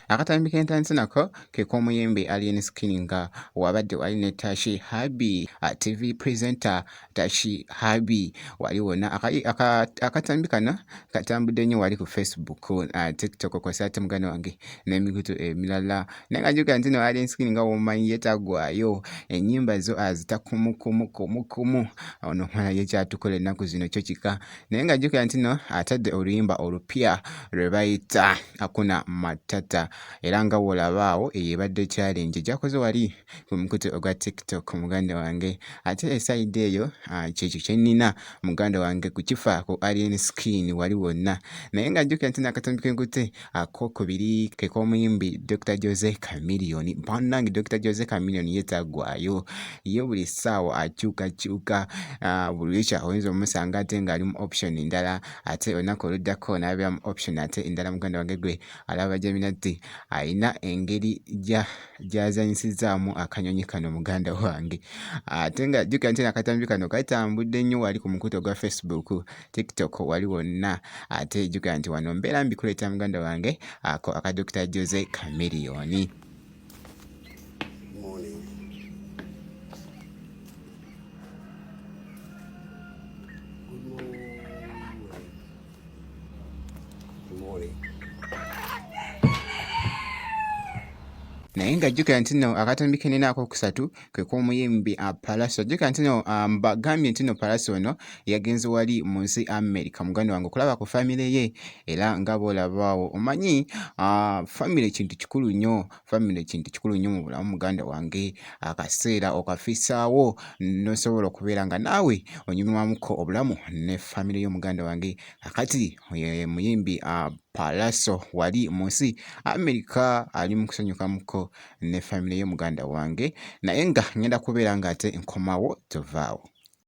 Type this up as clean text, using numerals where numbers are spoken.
Akatambi k'entandise nako ke k'omuyimbi Alien Skin nga wabadde wali ne Tashi Habi, TV presenter Tashi Habi wali wonna. Akatambi kano katambudde nnyo wali ku Facebook, TikTok kw'ossa ate muganda wange n'emikutu emirala. Naye nga jjukira nti no Alien Skin nga w'omumanyi ye tagwayo, ennyimba zo azita kumukumu. Ono omwana ye kyatukola ennaku zino kyo kika. Naye nga jjukira nti no atadde oluyimba olupya lwe bayita Hakuna Matata. Era nga bw'olaba awo eyebadde challenge gyakoze wali ku mukutu ogwa TikTok muganda wange. Ate esayidi eyo kyekyo kye nnina muganda wange ku kifa ku Alien Skin wali wonna. Naye nga jjukira nti n'akatambi kenkute akokubiri ke k'omuyimbi Dr. Jose Chameleone. Bannange Dr. Jose Chameleone ye tagwayo, ye buli ssaawa akyukakyuka. Buli lukya oyinza omusanga ate ng'ali mu option endala, ate olunaku oluddako n'abeera mu option ate endala. Muganda wange gwe alaba Jaminati ayina engeri gy'azanyisizaamu akanyonyi kano muganda wange. Ate nga jjukira nti n'akatambi kano katambudde nnyo wali ku mukutu ogwa Facebook, TikTok wali wonna. Ate jjukira nti wano mbeera mbikuleeta muganda wange ako aka Dr. Jose Chameleone. Naye nga jjukira nti nno akatambi ke nnina akokusatu kwe k'omuyimbi Pallaso. Jjukira nti nno mbagambye nti nno Pallaso ono yagenze wali mu nsi America muganda wange okulaba ku famire ye, era nga bw'olaba awo omanyi famire kintu kikulu nnyo, famire kintu kikulu nnyo mu bulamu muganda wange. Akaseera okafissaawo n'osobola okubeera nga naawe onyumirwamuko obulamu ne famire yo muganda wange. Akati muyimbi Pallaso wali mu nsi America ali mu kusanyukamuko ne famire ye muganda wange. Naye nga ngenda kubeera ng'ate nkomawo tovaawo.